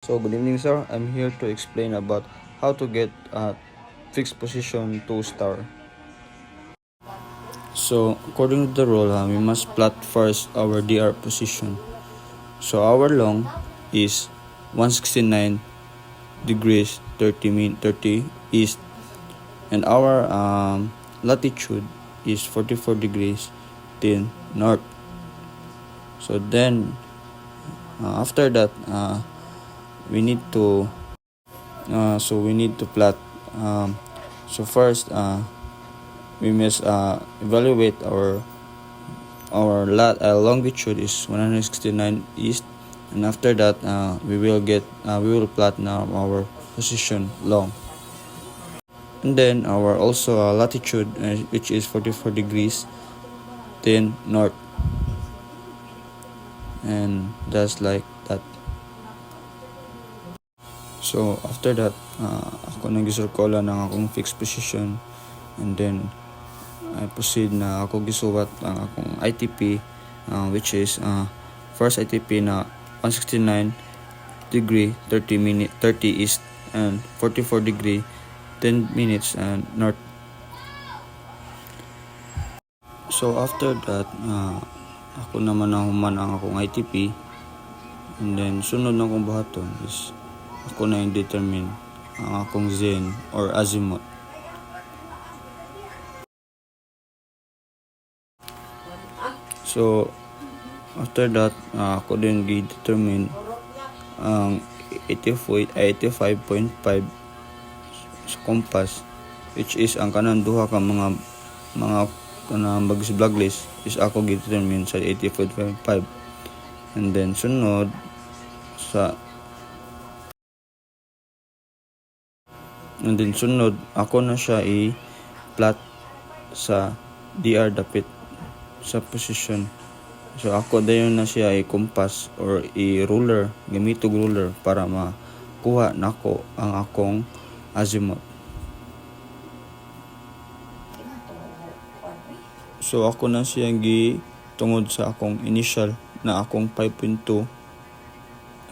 So good evening, sir. I'm here to explain about how to get a fixed position 2-star. So according to the rule, we must plot first our DR position. So our long is 169 degrees 30 east, and our latitude is 44 degrees 10 north. So then after that, we need to plot. So first, we must evaluate our longitude is 169 east, and after that, we will plot now our position long, and then our also latitude, which is 44 degrees 10 north, and just like that. So after that, ako nag-circle ng akong fixed position, and then I proceed na ako gisuwat ang akong ITP, which is first ITP na 169 degree 30 east and 44 degree 10 minutes and north. So after that, ako naman ang human ang akong ITP, and then sunod na akong buhaton is ako na yung determine ang akong zen or azimuth. So after that, ako din i-determine ang 85.5 sa compass, which is ang kanang duha ka mga kanang bagis blacklist is ako i-determine sa 85.5, and then sunod ako na siya i-plot sa DR dapit sa position. So ako dayon na siya i-compass or i-ruler, gamitog ruler para makuha nako ang akong azimuth. So ako na siya tungod sa akong initial na akong 5.2,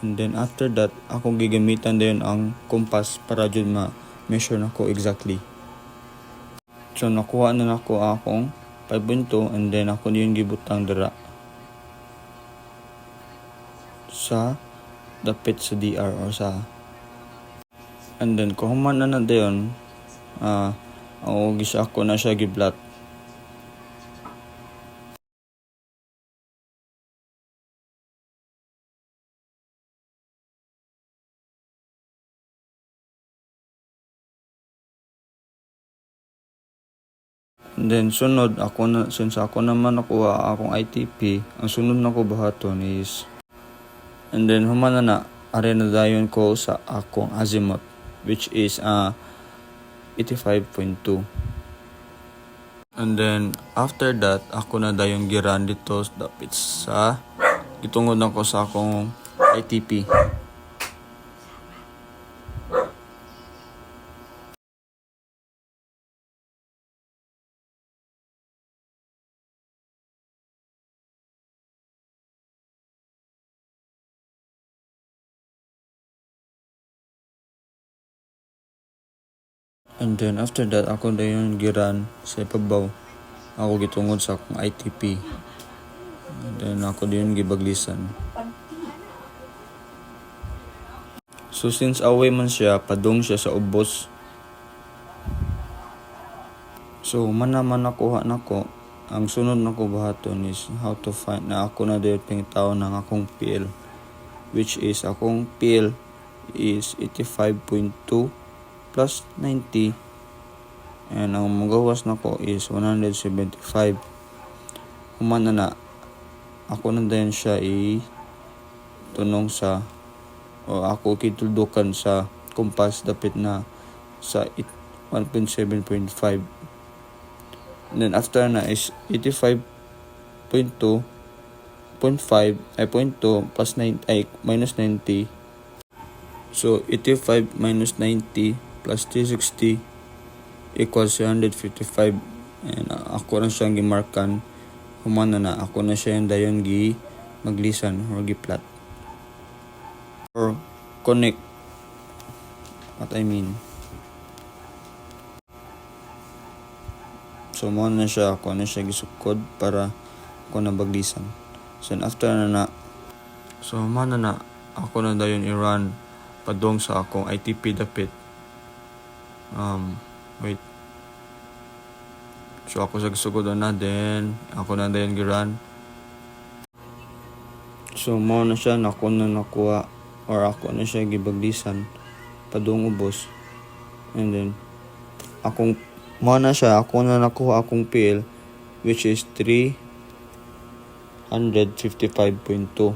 and then after that akong gigamitan dayon ang compass para jud ma-measure nako exactly. So nakuha na nako akong 5.2, and then ako yung gibutang dira sa dapit sa DR or sa, and then kung human na dayon, ako na siya giblat. And then sunod since ako naman nakuha akong ITP, ang sunod na ko buhaton is, and then human na are na dayon ko sa akong azimuth, which is 85.2. And then after that, ako na dayon giran dito dapit sa gitungod na ko sa akong ITP. And then after that, ako dayon giran sa ipabaw, ako gitungod sa akong ITP, and then ako dayon gibaglisan. So since away man siya, padung siya sa ubos, so man nakuha nako, ang sunod nako buhaton is how to find na ako na dayon pangitaw ng akong PL, which is akong PL is 85.2 plus 90, and ang magawas nako is 175. Human na ako na din siya tunong sa, o ako kituldukan sa compass dapit na sa 1.7.5. And then after na is 85.2.5 plus 9 minus 90. So 85 minus 90 plus 360 equals 155, and ako na siyang gimarkan. Human na ako na siya yung dayon maglisan or giplat. Or connect what I mean. So mo na siya ako na siya gisukod para ako na baglisan. So after na so mana na ako na dayon i-run padong sa akong ITP dapit. Wait. So ako sa gisugod na then ako na dayon gi-run. So mo na siya na ako na nakuha or ako na siya gibaglisan padung ubos. And then ako na nakuha akong PL which is 355.2.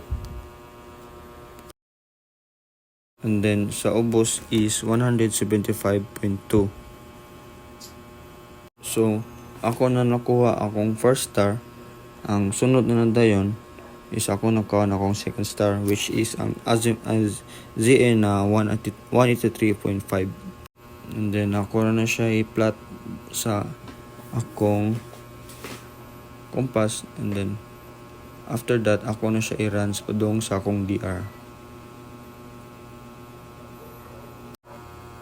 And then sa ubos is 175.2. So ako na nakuha akong first star. Ang sunod na dayon is ako nakuha na akong second star which is ang ZN na 183.5. And then ako na siya i-plot sa akong compass, and then after that ako na siya i-run padong sa akong DR.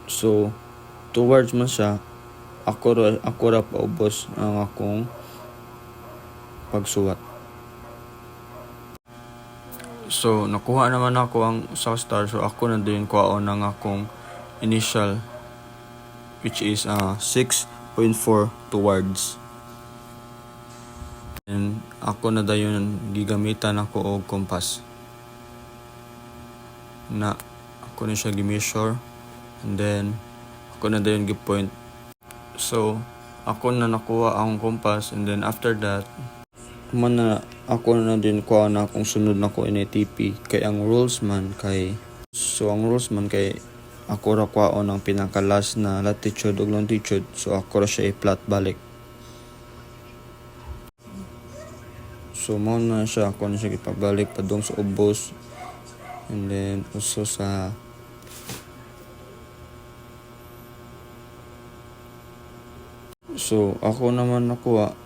So towards man siya ako ra paubos ang akong pagsuwat. So nakuha naman ako ang South Star, so ako na din kuhaon ng akong initial which is 6.4 towards. And ako na dayon gigamitan ako og compass. Na ako na siya gi-measure, and then ako na dayon gi-point. So ako na nakuha ang compass, and then after that ako na din kuha na akong sunod na ko NATP kay ang rules man kay ako ra kuhaon ang pinakalas na latitude ug longitude, so ako ra siya i-plot balik. So mo na siya ako na siya ipabalik padung sa ubos, and then also sa so ako naman nakuha.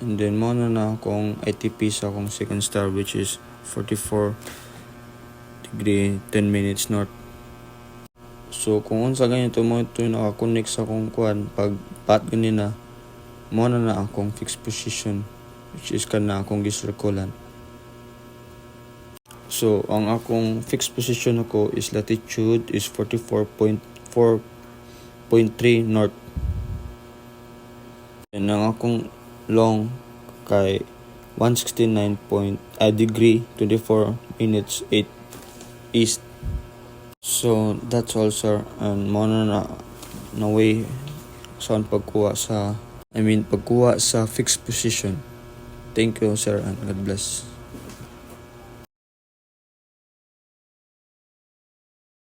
And then mo na akong ITP sa akong second star which is 44 degree 10 minutes north. So kung unsa ganito mo ito naka-connect sa akong kuan pag pat ganina mo na akong fixed position which is kana akong gisirkulan. So ang akong fixed position ako is latitude is 44.4.3 north. And ang akong long kay 169 degree 24 minutes 8 east. So that's all sir, and mo na way sa pagkuha sa fixed position. Thank you sir, and God bless.